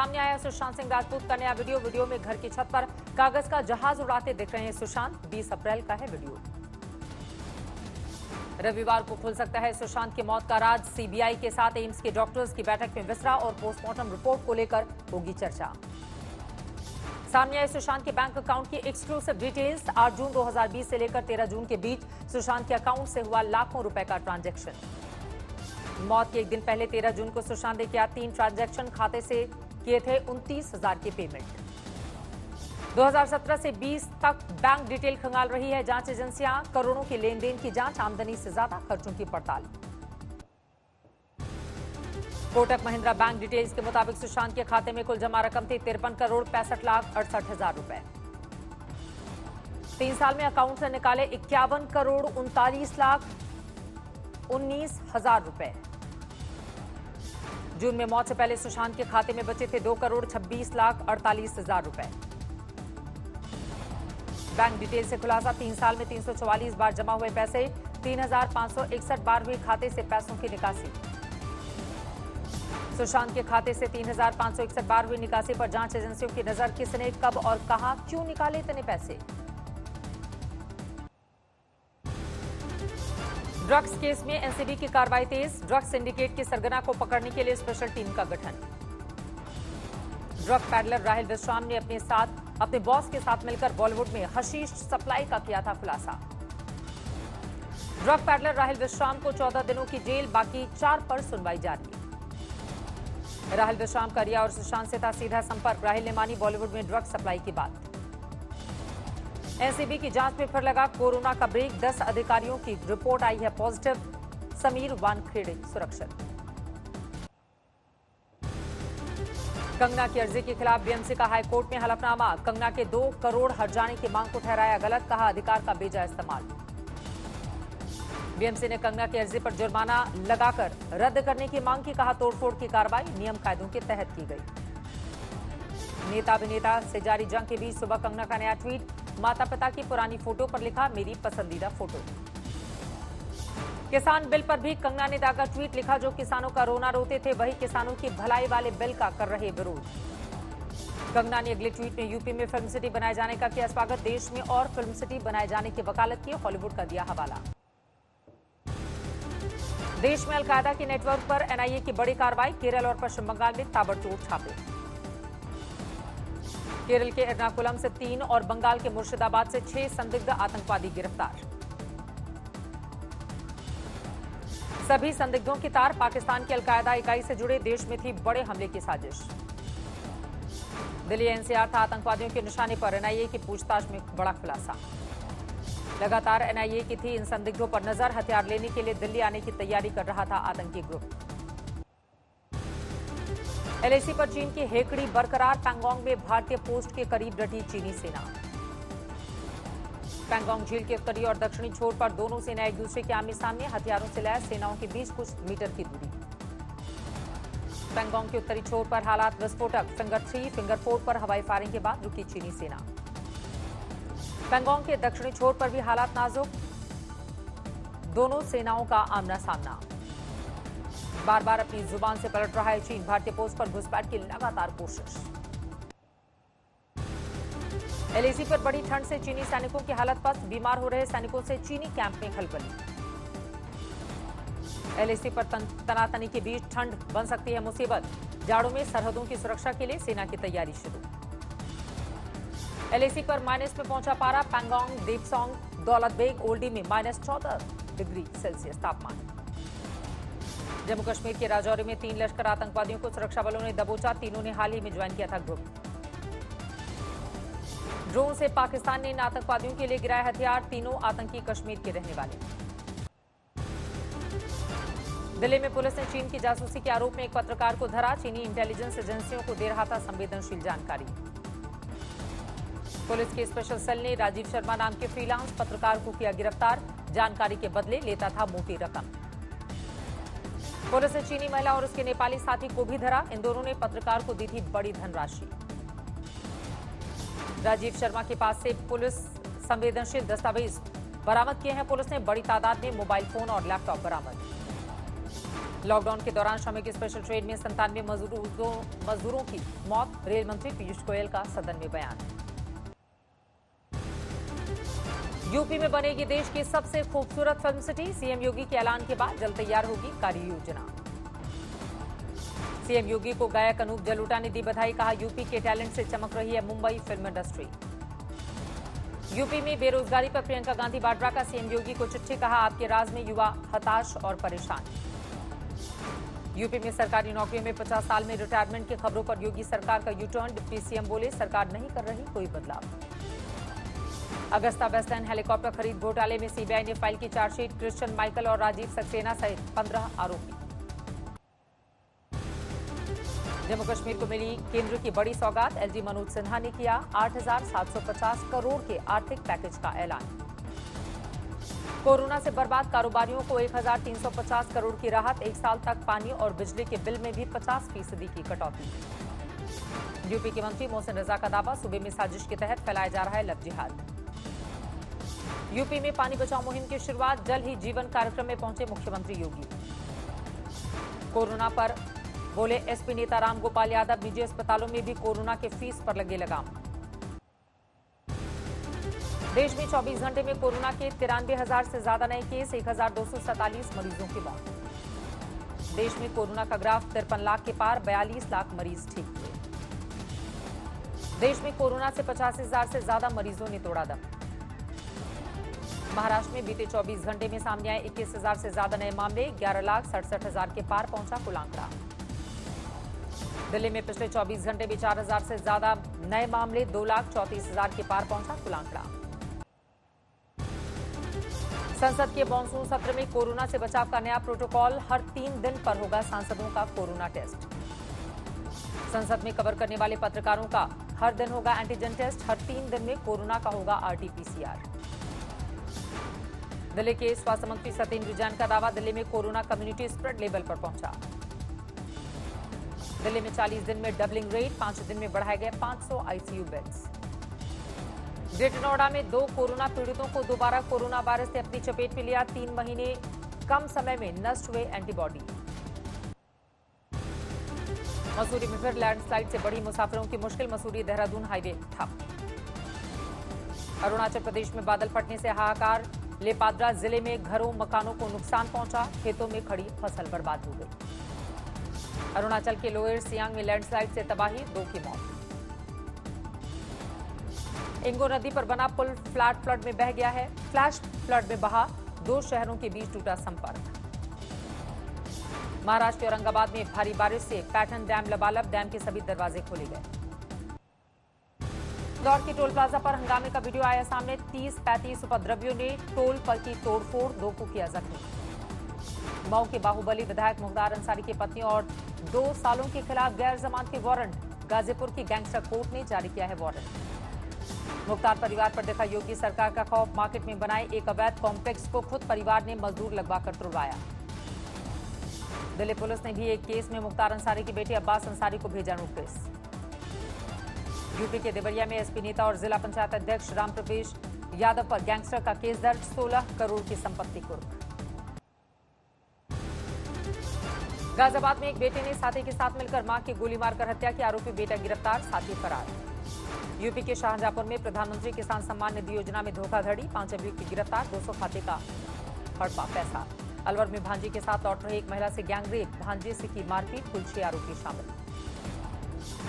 सामने आया सुशांत सिंह राजपूत का नया वीडियो में घर की छत पर कागज का जहाज उड़ाते दिख रहे हैं सुशांत। 20 अप्रैल का है वीडियो। रविवार को खुल सकता है सुशांत की मौत का राज। सीबीआई के साथ एम्स के डॉक्टर्स की बैठक में विसरा और पोस्टमार्टम रिपोर्ट को लेकर होगी चर्चा। सामने आए सुशांत के बैंक अकाउंट की एक्सक्लूसिव डिटेल्स। 8 जून 2020 से लेकर 13 जून के बीच सुशांत के अकाउंट से हुआ लाखों रुपए का ट्रांजैक्शन। मौत के एक दिन पहले 13 जून को सुशांत ने किया 3 ट्रांजैक्शन। खाते से किए थे 29,000 की पेमेंट। 2017 से 20 तक बैंक डिटेल खंगाल रही है जांच एजेंसियां। करोड़ों के लेन देन की जांच, आमदनी से ज्यादा खर्चों की पड़ताल। कोटक महिंद्रा बैंक डिटेल्स के मुताबिक सुशांत के खाते में कुल जमा रकम थी 53 करोड़ 65 लाख 68 हजार रुपए। 3 साल में अकाउंट से निकाले 51 करोड़ 39 लाख 19 हजार रुपए। जून में मौत से पहले सुशांत के खाते में बचे थे 2 करोड़ 26 लाख 48 हजार रुपए। बैंक डिटेल से खुलासा, 3 साल में 344 बार जमा हुए पैसे, 3,561 बार हुई खाते से पैसों की निकासी। सुशांत के खाते से 3,561 बार हुई निकासी पर जांच एजेंसियों की नजर। किसने, कब और कहां, क्यों निकाले इतने पैसे? ड्रग्स केस में एनसीबी की कार्रवाई तेज। ड्रग्स सिंडिकेट के सरगना को पकड़ने के लिए स्पेशल टीम का गठन। ड्रग पैडलर राहिल विश्राम ने अपने बॉस के साथ मिलकर बॉलीवुड में हशीश सप्लाई का किया था खुलासा। ड्रग पैडलर राहिल विश्राम को 14 दिनों की जेल, बाकी 4 पर सुनवाई जारी। राहिल विश्राम का रिया और सुशांत से था सीधा संपर्क। राहिल ने मानी बॉलीवुड में ड्रग सप्लाई की बात। एनसीबी की जांच में फिर लगा कोरोना का ब्रेक। 10 अधिकारियों की रिपोर्ट आई है पॉजिटिव। समीर वानखेड़े सुरक्षित। कंगना की अर्जी के खिलाफ बीएमसी का हाईकोर्ट में हलफनामा। कंगना के 2 करोड़ हर्जाने की मांग को ठहराया गलत, कहा अधिकार का बेजा इस्तेमाल। बीएमसी ने कंगना की अर्जी पर जुर्माना लगाकर रद्द करने की मांग की, कहा तोड़फोड़ की कार्रवाई नियम कायदों के तहत की गई। नेता अभिनेता से जारी जंग के बीच सुबह कंगना का नया ट्वीट। माता पिता की पुरानी फोटो पर लिखा, मेरी पसंदीदा फोटो। किसान बिल पर भी कंगना ने दागा ट्वीट, लिखा जो किसानों का रोना रोते थे वही किसानों की भलाई वाले बिल का कर रहे विरोध। कंगना ने अगले ट्वीट में यूपी में फिल्म सिटी बनाए जाने का किया स्वागत। देश में और फिल्म सिटी बनाए जाने की वकालत की, हॉलीवुड का दिया हवाला। देश में अलकायदा के नेटवर्क पर एनआईए की बड़ी कार्रवाई। केरल और पश्चिम बंगाल में ताबड़तोड़ छापे। केरल के एर्नाकुलम से 3 और बंगाल के मुर्शिदाबाद से 6 संदिग्ध आतंकवादी गिरफ्तार। सभी संदिग्धों की तार पाकिस्तान की अलकायदा इकाई से जुड़े। देश में थी बड़े हमले की साजिश। दिल्ली एनसीआर था आतंकवादियों के निशाने पर। एनआईए की पूछताछ में बड़ा खुलासा। लगातार एनआईए की थी इन संदिग्धों पर नजर। हथियार लेने के लिए दिल्ली आने की तैयारी कर रहा था आतंकी ग्रुप। एलएसी पर चीन की हेकड़ी बरकरार। पैंगोंग में भारतीय पोस्ट के करीब डटी चीनी सेना। पैंगोंग झील के उत्तरी और दक्षिणी छोर पर दोनों सेनाएं एक दूसरे के आमने सामने। हथियारों से लैस सेनाओं के बीच कुछ मीटर की दूरी। पैंगोंग के उत्तरी छोर पर हालात विस्फोटक। फिंगर 3, फिंगर 4 पर हवाई फायरिंग के बाद रुकी चीनी सेना। पैंगोंग के दक्षिणी छोर पर भी हालात नाजुक। दोनों सेनाओं का आमना सामना। बार बार अपनी जुबान से पलट रहा है चीन। भारतीय पोस्ट पर घुसपैठ की लगातार कोशिश। एलएसी पर बड़ी ठंड से चीनी सैनिकों की हालत पस्त। बीमार हो रहे सैनिकों से चीनी कैंप में खलबली। एलएसी पर तनातनी के बीच ठंड बन सकती है मुसीबत। जाड़ों में सरहदों की सुरक्षा के लिए सेना की तैयारी शुरू। एलएसी पर माइनस में पहुंचा पारा। पैंगोंग, देपसोंग, दौलत बेग, ओल्डी में -14 डिग्री सेल्सियस तापमान। जम्मू कश्मीर के राजौरी में 3 लश्कर आतंकवादियों को सुरक्षा बलों ने दबोचा। तीनों ने हाल ही में ज्वाइन किया था ग्रुप। ड्रोन से पाकिस्तान ने इन आतंकवादियों के लिए गिराए हथियार। तीनों आतंकी कश्मीर के रहने वाले। दिल्ली में पुलिस ने चीन की जासूसी के आरोप में एक पत्रकार को धरा। चीनी इंटेलिजेंस एजेंसियों को दे रहा था संवेदनशील जानकारी। पुलिस के स्पेशल सेल ने राजीव शर्मा नाम के फ्रीलांस पत्रकार को किया गिरफ्तार। जानकारी के बदले लेता था मोटी रकम। पुलिस ने चीनी महिला और उसके नेपाली साथी को भी धरा। इन दोनों ने पत्रकार को दी थी बड़ी धनराशि। राजीव शर्मा के पास से पुलिस संवेदनशील दस्तावेज बरामद किए हैं। पुलिस ने बड़ी तादाद में मोबाइल फोन और लैपटॉप बरामद। लॉकडाउन के दौरान श्रमिक स्पेशल ट्रेन में 97 मजदूरों की मौत। रेल मंत्री पीयूष गोयल का सदन में बयान। यूपी में बनेगी देश की सबसे खूबसूरत फिल्म सिटी। सीएम योगी के ऐलान के बाद जल्द तैयार होगी कार्य योजना। सीएम योगी को गायक अनूप जलोटा ने दी बधाई। कहा, यूपी के टैलेंट से चमक रही है मुंबई फिल्म इंडस्ट्री। यूपी में बेरोजगारी पर प्रियंका गांधी वाड्रा का सीएम योगी को चिट्ठी। कहा, आपके राज में युवा हताश और परेशान। यूपी में सरकारी नौकरियों में 50 साल में रिटायरमेंट की खबरों पर योगी सरकार का यूटर्न। डिप्टी सीएम बोले, सरकार नहीं कर रही कोई बदलाव। अगस्ता वेस्टलैंड हेलीकॉप्टर खरीद घोटाले में सीबीआई ने फाइल की चार्जशीट। क्रिश्चियन माइकल और राजीव सक्सेना सहित 15 आरोपी। जम्मू कश्मीर को मिली केंद्र की बड़ी सौगात। एलजी मनोज सिन्हा ने किया 8,750 करोड़ के आर्थिक पैकेज का ऐलान। कोरोना से बर्बाद कारोबारियों को 1,350 करोड़ की राहत। 1 साल तक पानी और बिजली के बिल में भी 50% की कटौती। यूपी के मंत्री मोहसिन रजा का दावा, सूबे में साजिश के तहत फैलाया जा रहा है लव जिहाद। यूपी में पानी बचाओ मुहिम की शुरुआत। जल ही जीवन कार्यक्रम में पहुंचे मुख्यमंत्री योगी। कोरोना पर बोले एसपी नेता राम गोपाल यादव। निजी अस्पतालों में भी कोरोना के फीस पर लगे लगाम। देश में 24 घंटे में कोरोना के 93,000 से ज्यादा नए केस। 1,247 मरीजों की मौत। देश में कोरोना का ग्राफ 53 लाख के पार। 42 लाख मरीज ठीक हुए। देश में कोरोना से 85,000 से ज्यादा मरीजों ने तोड़ा दम। महाराष्ट्र में बीते 24 घंटे में सामने आए 21,000 से ज्यादा नए मामले। 11,67,000 के पार पहुंचा कुल आंकड़ा। दिल्ली में पिछले 24 घंटे में 4,000 से ज्यादा नए मामले। 2,34,000 के पार पहुंचा कुल आंकड़ा। संसद के मॉनसून सत्र में कोरोना से बचाव का नया प्रोटोकॉल। हर 3 दिन पर होगा सांसदों का कोरोना टेस्ट। संसद में कवर करने वाले पत्रकारों का हर दिन होगा एंटीजन टेस्ट। हर 3 दिन में कोरोना का होगा आरटीपीसीआर। दिल्ली के स्वास्थ्य मंत्री सत्येंद्र जैन का दावा, दिल्ली में कोरोना कम्युनिटी स्प्रेड लेवल पर पहुंचा। दिल्ली में 40 दिन में डबलिंग रेट। 5 दिन में बढ़ाए गए 500 आईसीयू बेड्स। ग्रेटर नोएडा में 2 कोरोना पीड़ितों को दोबारा कोरोना वायरस ने अपनी चपेट में लिया। 3 महीने कम समय में नष्ट हुए एंटीबॉडी। मसूरी में फिर लैंडस्लाइड से बढ़ी मुसाफिरों की मुश्किल। मसूरी देहरादून हाईवे ठप। अरुणाचल प्रदेश में बादल फटने से हाहाकार। लेपाद्रा जिले में घरों मकानों को नुकसान पहुंचा। खेतों में खड़ी फसल बर्बाद हो गई। अरुणाचल के लोअर सियांग में लैंडस्लाइड से तबाही। 2 की मौत। इंगो नदी पर बना पुल फ्लैश फ्लड में बह गया है। फ्लैश फ्लड में बहा। 2 शहरों के बीच टूटा संपर्क। महाराष्ट्र के औरंगाबाद में भारी बारिश से पैटर्न डैम लबालब। डैम के सभी दरवाजे खोले गए। इंदौर के टोल प्लाजा पर हंगामे का वीडियो आया सामने। 30-35 उपद्रवियों ने टोल पर की तोड़फोड़। 2 को किया जख्मी। मऊ के बाहुबली विधायक मुख्तार अंसारी की पत्नी और 2 सालों के खिलाफ गैर जमानती वारंट। गाजीपुर की गैंगस्टर कोर्ट ने जारी किया है वारंट। मुख्तार परिवार पर देखा योगी सरकार का खौफ। मार्केट में बनाए एक अवैध कॉम्प्लेक्स को खुद परिवार ने मजदूर लगवाकर तुड़वाया। दिल्ली पुलिस ने भी एक केस में मुख्तार अंसारी की बेटी अब्बास अंसारी को भेजा नोटिस। यूपी के देवरिया में एसपी नेता और जिला पंचायत अध्यक्ष रामप्रवेश यादव पर गैंगस्टर का केस दर्ज। 16 करोड़ की संपत्ति कुर्क। गाजियाबाद में एक बेटे ने साथी के साथ मिलकर मां की गोली मारकर हत्या की। आरोपी बेटा गिरफ्तार, साथी फरार। यूपी के शाहजहांपुर में प्रधानमंत्री किसान सम्मान निधि योजना में धोखाधड़ी। 5 अभियुक्त गिरफ्तार। 200 खाते का हड़पा पैसा। अलवर में भांजी के साथ लौट रही एक महिला से गैंगरेप। भांजे से की मारपीट। कुल 6 आरोपी शामिल।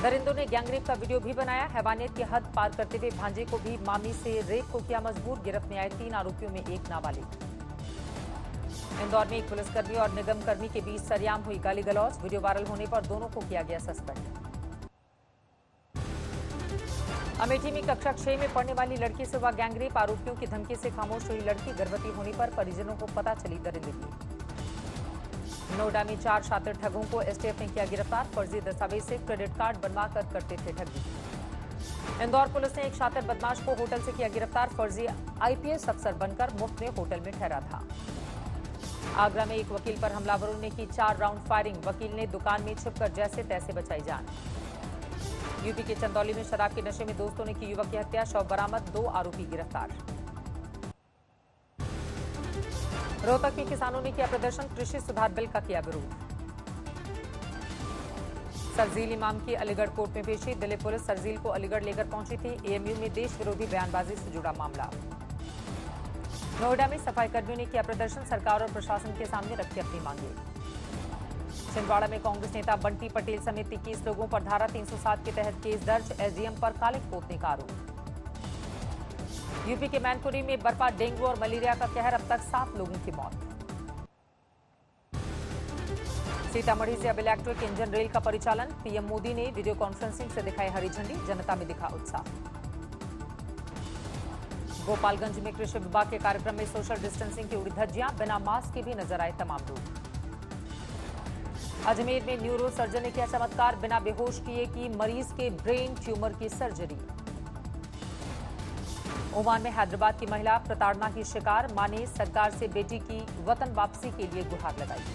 दरिंदों ने गैंगरेप का वीडियो भी बनाया। हैवानियत की हद पार करते हुए भांजे को भी मामी से रेप को किया मजबूर। गिरफ्त में आए 3 आरोपियों में एक नाबालिग। इंदौर में एक पुलिसकर्मी और निगम कर्मी के बीच सरेआम हुई गाली गलौज। वीडियो वायरल होने पर दोनों को किया गया सस्पेंड। अमेठी में कक्षा 6 में पढ़ने वाली लड़की से हुआ गैंगरेप। आरोपियों की धमकी से खामोश हुई लड़की। गर्भवती होने पर परिजनों को पता चली दरिंदगी। नोएडा में 4 शातिर ठगों को एसटीएफ ने किया गिरफ्तार। फर्जी दस्तावेज से क्रेडिट कार्ड बनवाकर करते थे ठगी। इंदौर पुलिस ने एक शातिर बदमाश को होटल से किया गिरफ्तार। फर्जी आईपीएस अफसर बनकर मुफ्त में होटल में ठहरा था। आगरा में एक वकील पर हमलावरों ने की 4 राउंड फायरिंग। वकील ने दुकान में छिपकर जैसे तैसे बचाई जान। यूपी के चंदौली में शराब के नशे में दोस्तों ने की युवक की हत्या। शव बरामद। 2 आरोपी गिरफ्तार। रोहतक में किसानों ने किया प्रदर्शन। कृषि सुधार बिल का किया विरोध। सरजील इमाम की अलीगढ़ कोर्ट में पेशी। दिल्ली पुलिस सरजील को अलीगढ़ लेकर पहुंची थी। एएमयू में देश विरोधी बयानबाजी से जुड़ा मामला। नोएडा में सफाई कर्मियों ने किया प्रदर्शन। सरकार और प्रशासन के सामने रखी अपनी मांगे। छिंदवाड़ा में कांग्रेस नेता बंटी पटेल समेत 21 लोगों पर धारा 307 के तहत केस दर्ज। एसडीएम पर काले पोतने का आरोप। यूपी के मैनपुरी में बरपा डेंगू और मलेरिया का कहर, अब तक 7 लोगों की मौत। सीतामढ़ी से अब इलेक्ट्रिक इंजन रेल का परिचालन। पीएम मोदी ने वीडियो कॉन्फ्रेंसिंग से दिखाई हरी झंडी। जनता में दिखा उत्साह। गोपालगंज में कृषि विभाग के कार्यक्रम में सोशल डिस्टेंसिंग की उड़ी धज्जियां। बिना मास्क के भी नजर आए तमाम लोग। अजमेर में न्यूरो सर्जन ने किया चमत्कार। बिना बेहोश किए की मरीज के ब्रेन ट्यूमर की सर्जरी। ओमान में हैदराबाद की महिला प्रताड़ना की शिकार। मां ने सरकार से बेटी की वतन वापसी के लिए गुहार लगाई।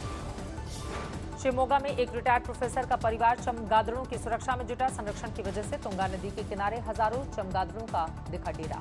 शिवमोगा में एक रिटायर्ड प्रोफेसर का परिवार चमगादड़ों की सुरक्षा में जुटा। संरक्षण की वजह से तुंगा नदी के किनारे हजारों चमगादड़ों का दिखा डेरा।